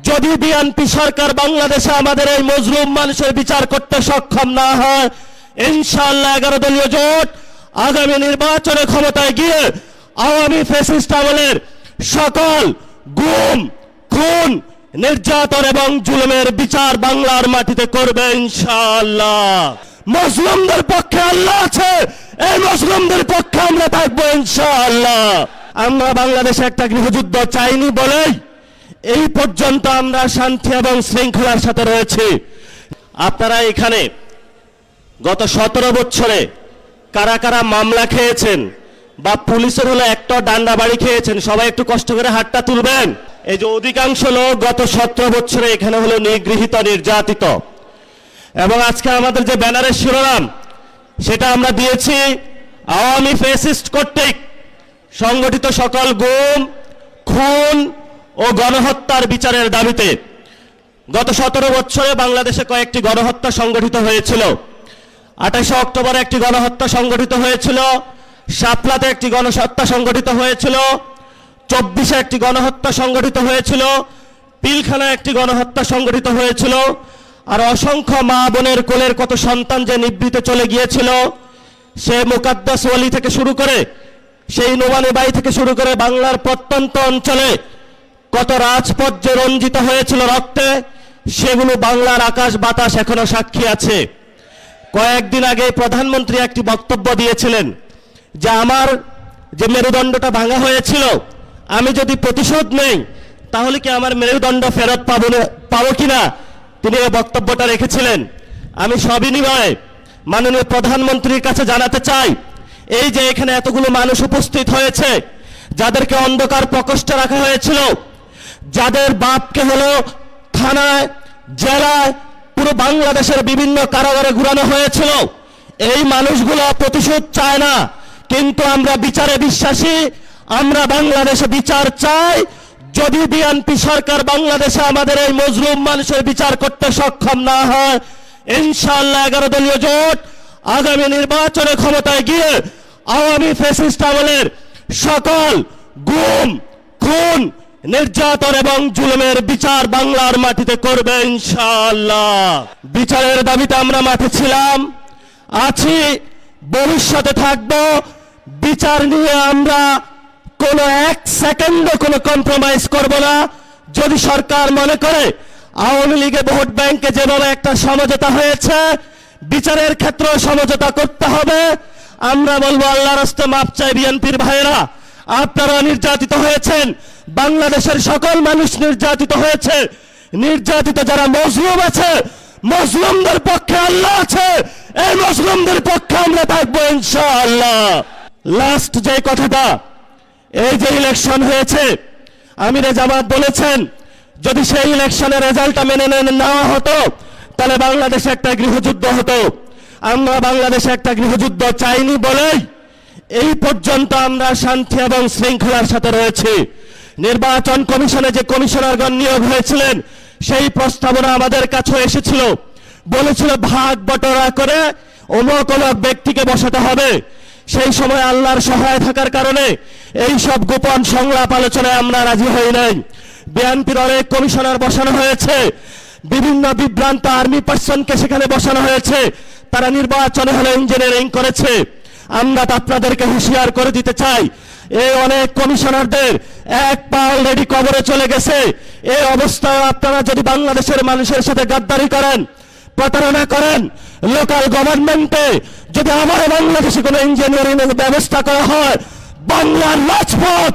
যদি বিএনপি সরকার বাংলাদেশে আমাদের এই মজলুম মানুষের বিচার করতে সক্ষম না হয়, ইনশাআল্লাহ 11 দলীয় জোট আগামী নির্বাচনে ক্ষমতায় গিয়ে আওয়ামী ফ্যাসিস্ট আমলের সকল গুম, খুন, নির্যাতন এবং জুলুমের বিচার বাংলার মাটিতে করবে ইনশাআল্লাহ। মুসলিমদের পক্ষে আল্লাহ আছে, এই মুসলিমদের পক্ষে আমরা থাকবো ইনশাআল্লাহ। আমরা বাংলাদেশে একটা গৃহযুদ্ধ চাইনি বলেই এই পর্যন্ত আমরা শান্তি এবং শৃঙ্খলার সাথে রয়েছি। আপনারা এখানে গত 17 বছরে কারা কারা মামলা খেয়েছেন বা পুলিশের হলে একটা ডান্ডা বাড়ি খেয়েছেন, সবাই একটু কষ্ট করে হাতটা তুলবেন। এই যে অধিকাংশ লোক গত 17 বছরে এখানে হলো নিগৃহীত, নির্যাতিত। এবং আজকে আমাদের যে ব্যানারের শিরোনাম সেটা আমরা দিয়েছি আওয়ামী ফ্যাসিস্ট কর্তৃক সংগঠিত সকল গুম, খুন ও গণহত্যার বিচারের দাবিতে। গত 17 বছরে বাংলাদেশে কয়েকটি গণহত্যা সংগঠিত হয়েছিল। 28 অক্টোবরে একটি গণহত্যা সংগঠিত হয়েছিল, শাপলাতে একটি গণহত্যা সংগঠিত হয়েছিল, 24-এ একটি গণহত্যা সংগঠিত হয়েছিল, পিলখানায় একটি গণহত্যা সংগঠিত হয়েছিল। আর অসংখ্য মা বোনের কোলের কত সন্তান যে নিভৃতে চলে গিয়েছিল, সে মুকাদ্দাস ওয়ালি থেকে শুরু করে সেই নোমানি বাই থেকে শুরু করে বাংলার প্রত্যন্ত অঞ্চলে কত রাজপথ যে রঞ্জিত হয়েছিল রক্তে, সেগুলো বাংলার আকাশ বাতাস এখনো সাক্ষী আছে। কয়েকদিন আগে প্রধানমন্ত্রী একটি বক্তব্য দিয়েছিলেন যে আমার যে মেরুদণ্ডটা ভাঙা হয়েছিল, আমি যদি প্রতিশোধ নেই তাহলে কি আমার মেরুদণ্ড ফেরত পাবো কিনা, তিনি এই বক্তব্যটা রেখেছিলেন। আমি সবিনিময়ে মাননীয় প্রধানমন্ত্রীর কাছে জানাতে চাই, এই যে এখানে এতগুলো মানুষ উপস্থিত হয়েছে, যাদেরকে অন্ধকার প্রকোষ্ঠে রাখা হয়েছিল, যাদের বাপকে হলো থানায়, জেলায়, পুরো বাংলাদেশের বিভিন্ন কারাগারে ঘুরানো হয়েছিল, এই মানুষগুলো প্রতিশোধ চায় না, কিন্তু আমরা বিচারে বিশ্বাসী। আমরা বাংলাদেশে বিচার চাই। যদি বিএনপি সরকার বাংলাদেশে আমাদের এই মজলুম মানুষের বিচার করতে সক্ষম না হয়, ইনশাআল্লাহ 11 দলীয় জোট আগামী নির্বাচনে ক্ষমতায় গিয়ে আওয়ামী ফ্যাসিস্ট আমলের সকল গুম, খুন, নির্যাতন এবং জুলুমের বিচার বাংলার মাটিতে করবে ইনশাআল্লাহ। বিচারের দাবিতে আমরা মাঠে ছিলাম, আছি, ভবিষ্যতে থাকব। বিচার নিয়ে আমরা কোনো এক সেকেন্ডও কোনো কম্প্রোমাইজ করব না। যদি সরকার মনে করে আওয়ামী লীগে ভোট ব্যাংকে যেভাবে একটা সমঝোতা হয়েছে, বিচারের ক্ষেত্রে সমঝোতা করতে হবে, আমরা বলবো আল্লাহর রাস্তায় মাপ চাই। বিএনপির ভাইয়েরা, আপনারা নির্যাতিত হয়েছেন, বাংলাদেশের সকল মানুষ নির্যাতিত হয়েছে। নির্যাতিত যারা মজলুম আছে, মজলুমদের পক্ষে আল্লাহ আছে, এই মজলুমদের পক্ষে আমরা থাকবো ইনশাআল্লাহ। লাস্ট যে কথাটা, এই যে ইলেকশন হয়েছে, আমিরে জামাত বলেছেন যদি সেই ইলেকশনের রেজাল্টটা মেনে নেওয়া হতো তাহলে বাংলাদেশে একটা গৃহযুদ্ধ হতো। আমরা বাংলাদেশে একটা গৃহযুদ্ধ চাইনি বলেই এই পর্যন্ত আমরা শান্তি এবং শৃঙ্খলার সাথে রয়েছি। নির্বাচন কমিশনে যে কমিশনারগণ নিয়োগ হয়েছিলেন, সেই প্রস্তাবনা আমাদের কাছে এসেছিল, বলেছিল ভাগ বটরা করে অমুক অমুক ব্যক্তিকে বসাতে হবে। সেই সময় আল্লাহর সহায় থাকার কারণে এই সব গোপন সংলাপ আলোচনায় আমরা রাজি হই নাই। বিএনপির অনেক কমিশনার বসানো হয়েছে, বিভিন্ন বিভ্রান্ত আর্মি পার্সনকে সেখানে বসানো হয়েছে, তারা নির্বাচনে হলে ইঞ্জিনিয়ারিং করেছে। আমরা তো আপনাদেরকে হুঁশিয়ার করে দিতে চাই, এই অনেক কমিশনারদের এক পা অলরেডি কবরে চলে গেছে। এই অবস্থায় আপনারা যদি বাংলাদেশের মানুষের সাথে গাদ্দারি করেন, প্রতারণা করেন, লোকাল গভর্নমেন্টে যদি আমার বাংলাদেশে কোনো ইঞ্জিনিয়ারিং ব্যবস্থা করা হয়, বাংলার রাজপথ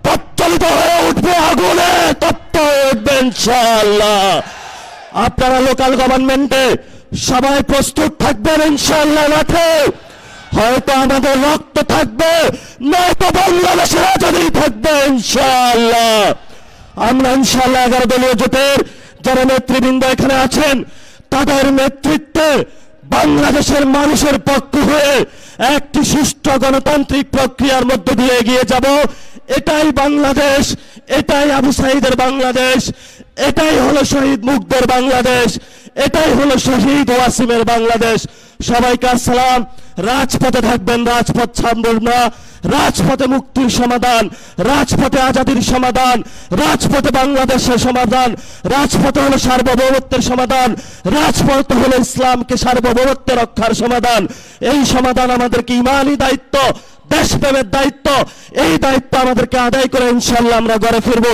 প্রজ্বলিত হয়ে উঠবে, আগুনে তপ্ত হয়ে উঠবে ইনশাআল্লাহ। আপনারা লোকাল গভর্নমেন্টে সবাই প্রস্তুত থাকবেন ইনশাআল্লাহ। মাঠে হয়তো আমাদের রক্ত থাকবে, নয়তো বাংলাদেশের আজাদী থাকবে ইনশাআল্লাহ। আমরা ইনশাআল্লাহ 11 দলীয় জোটের যারা নেতৃবৃন্দ এখানে আছেন, তাদের নেতৃত্বে বাংলাদেশের মানুষের পক্ষ হয়ে একটি সুষ্ঠু গণতান্ত্রিক প্রক্রিয়ার মধ্য দিয়ে এগিয়ে যাব। এটাই বাংলাদেশ, এটাই আবু সাঈদের বাংলাদেশ, এটাই হলো শহীদ মুগ্ধের বাংলাদেশ, এটাই হলো শহীদ ওয়াসিমের বাংলাদেশ। সবাইকে আসসালাম। রাজপথে থাকবেন, রাজপথ ছাড়বেন না। রাজপথে মুক্তির সমাধান, রাজপথে আজাদির সমাধান, রাজপথে বাংলাদেশের সমাধান, রাজপথে হলো সার্বভৌমত্বের সমাধান, রাজপথ হলো ইসলামকে সার্বভৌমত্ব রক্ষার সমাধান। এই সমাধান আমাদেরকে ইমানি দায়িত্ব, দেশপ্রেমের দায়িত্ব। এই দায়িত্ব আমাদেরকে আদায় করে ইনশাআল্লাহ আমরা ঘরে ফিরবো।